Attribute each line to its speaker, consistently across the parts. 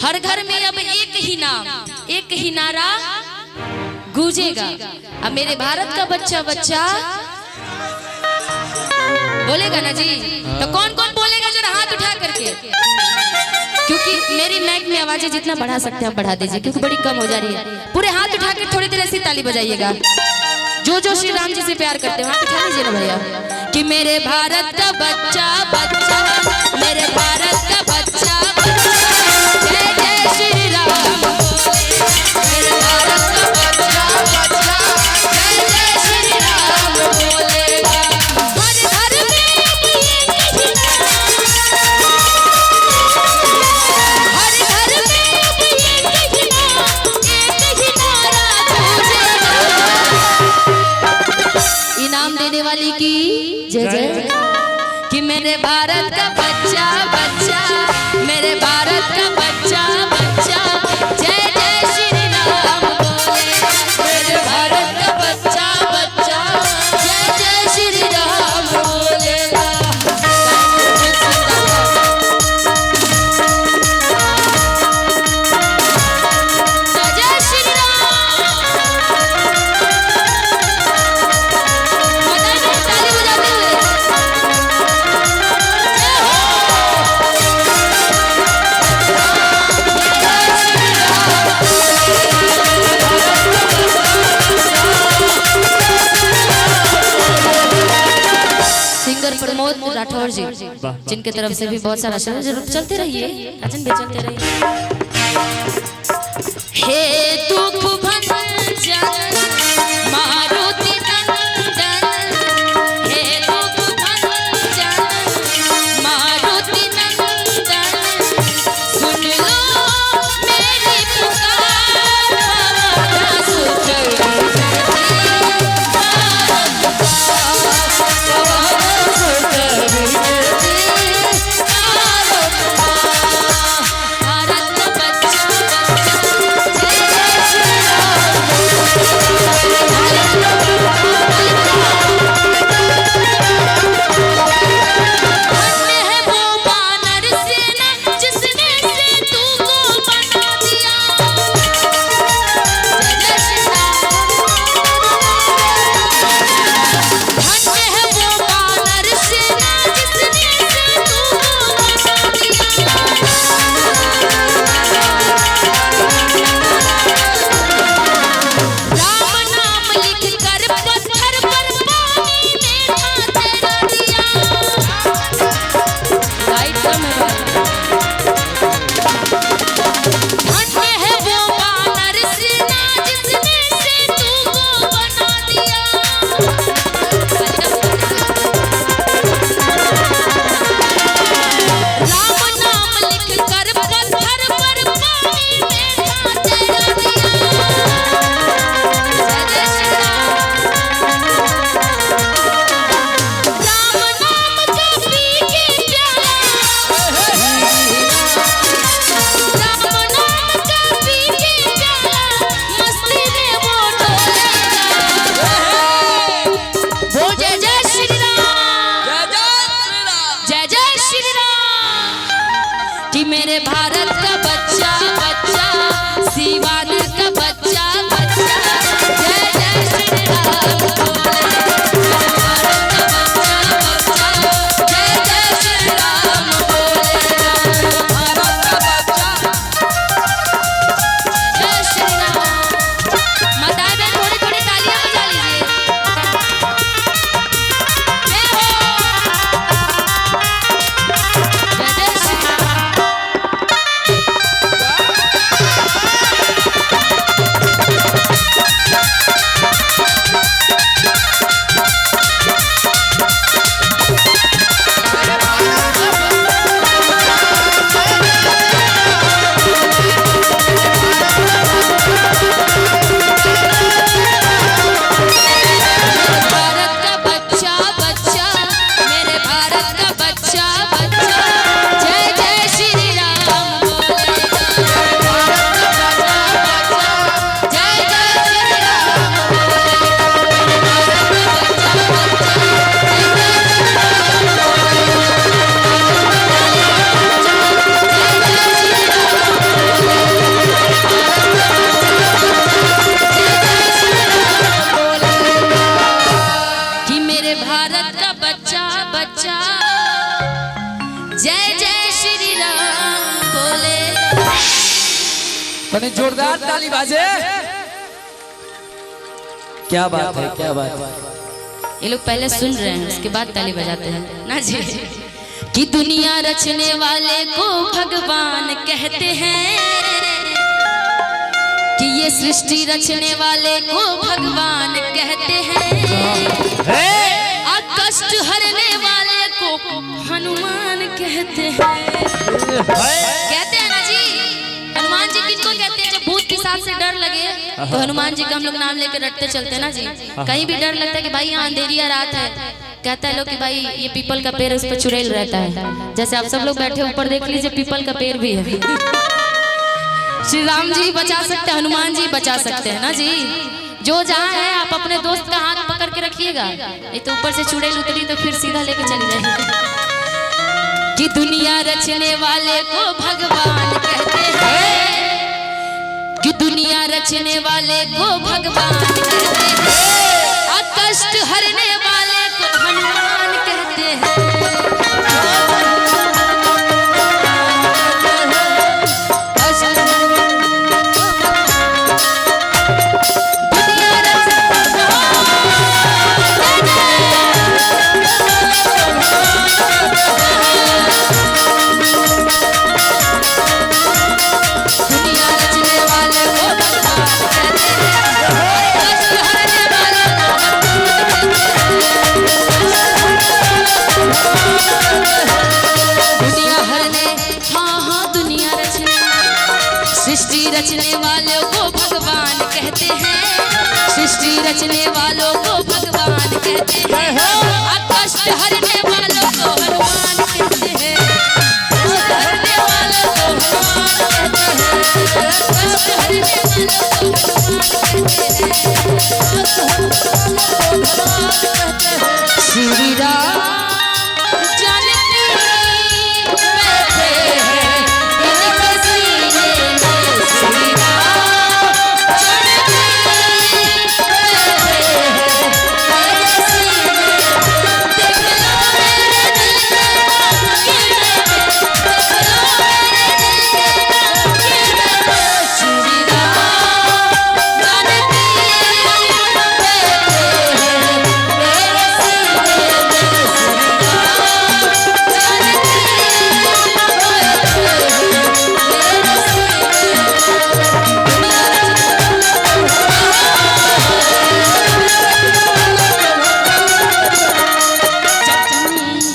Speaker 1: हर घर में अब एक ही नाम, एक ही नारा गूंजेगा। अब मेरे भारत का बच्चा बच्चा बोलेगा ना जी, तो कौन कौन बोलेगा जरा हाथ उठा करके। क्योंकि मेरी माइक में आवाजें जितना बढ़ा सकते हैं आप बढ़ा दीजिए, क्योंकि बड़ी कम हो जा रही है। पूरे हाथ उठा कर थोड़ी देर ऐसी ताली बजाइएगा। जो जो श्री राम जी से प्यार करते हो हाथ उठा लीजिए ना भैया। कि मेरे भारत का बच्चा बच्चा, मेरे भारत का बच्चा बच्चा, जय जय श्री राम बोले। मेरे भारत का बच्चा बच्चा, जय जय श्री राम बोलेगा। हर घर में अब एक ही नारा, हर घर में अब एक ही नारा गूंजेगा। इनाम देने वाली की जय जय। कि मेरे भारत का बच्चा बच्चा, मेरे भारत का बच्चा बच्चा, जय जय श्री राम बोले। मेरे भारत का बच्चा बच्चा, जय जय श्री राम बोलेगा। जय जय श्री राम। बताइए ताली बजाते हुए। सिंगर प्रमोद राठौर जी, जिनके तरफ से भी बहुत सारा शब्द जरूर चलते रहिए, अजन भी चलते रहिए। हे दुख भंजन मारुति नंदन, हे दुख भंजन मारुति नंदन, सुन लो मेरी पुकार, सुख भारत का बच्चा बच्चा, जय जय श्री
Speaker 2: तने जोरदार ताली बाजे। क्या बात है, क्या बात है।
Speaker 1: ये लोग पहले सुन रहे हैं उसके बाद ताली बजाते हैं ना जी। कि दुनिया रचने वाले को भगवान कहते हैं, कि ये सृष्टि रचने वाले को भगवान कहते हैं, कष्ट हरने वाले को हनुमान कहते हैं। कहते हैं ना जी, हनुमान जी किनको कहते हैं? जब भूत पिशाच से डर लगे तो हनुमान जी का हम लोग नाम लेकर रटते चलते ना जी। कहीं भी डर लगता है कि भाई यहाँ अंधेरिया रात है, कहता है लोग कि भाई ये पीपल का पेड़, उस पर चुड़ैल रहता है। जैसे आप सब लोग बैठे ऊपर देख लीजिए, पीपल का पेड़ भी है। श्री राम जी बचा सकते हैं, हनुमान जी बचा सकते हैं ना जी। जो जहाँ है आप अपने दोस्त का हाथ पकड़ के रखिएगा, नहीं तो ऊपर से चुड़ैल उतरी तो फिर सीधा लेके चली जाएगी। कि दुनिया रचने वाले को भगवान कहते हैं, कि दुनिया रचने वाले को भगवान कहते हैं, कष्ट हरने वाले को हनुमान कहते हैं। सृष्टि रचने वालों को भगवान कहते हैं, सृष्टि रचने वालों को भगवान कहते हैं, कष्ट हरने वालों को हनुमान कहते हैं, कष्ट हरने वालों को हनुमान कहते हैं, कष्ट हरने वालों को हनुमान कहते हैं। श्री राम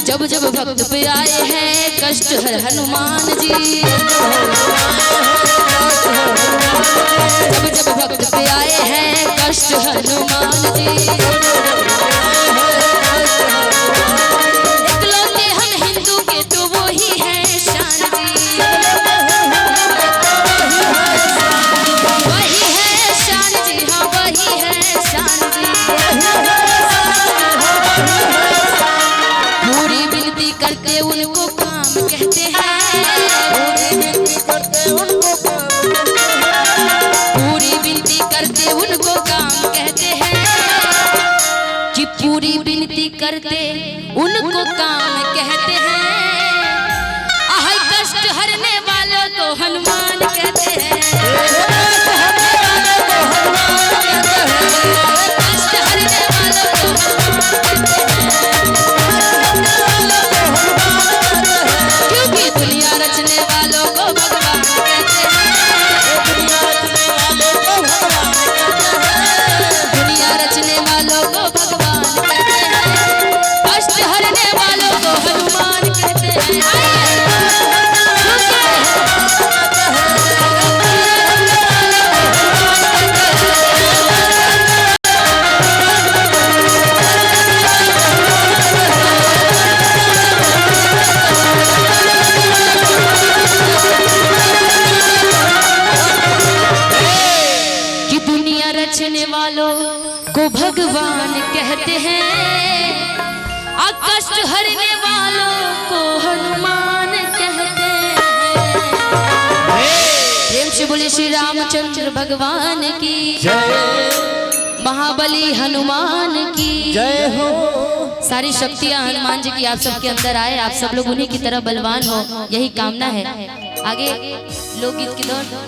Speaker 1: जब जब भक्त पे आए हैं कष्ट हर हनुमान जी, जब जब भक्त पे आए हैं कष्ट हनुमान जी। इकलौते हम हिंदू के तो वो ही है शान जी, वही है शान जी, हाँ वही है शान जी। पूरी विनती करते उनको काम कहते हैं, पूरी विनती करते उनको काम कहते हैं, कि पूरी विनती करते उनको काम कहते हैं, कष्ट हरने वालों को हनुमान कहते हैं, कष्ट हरने वालों को हनुमान कहते हैं। क्योंकि दुनिया रचने वालों को भगवान कहते हैं, दुनिया रचने वालों को भगवान कहते हैं, कष्ट हरने वालों को हनुमान कहते हैं। रचने वालों को भगवान कहते हैं, कष्ट हरने वालों को हनुमान कहते हैं। प्रेम से बोले श्री रामचंद्र भगवान की जय, महाबली हनुमान की जय हो। सारी शक्तियां हनुमान जी की आप सबके अंदर आए, आप सब लोग उन्हीं की तरह बलवान हो, यही कामना है। आगे लोकगीत की दौर।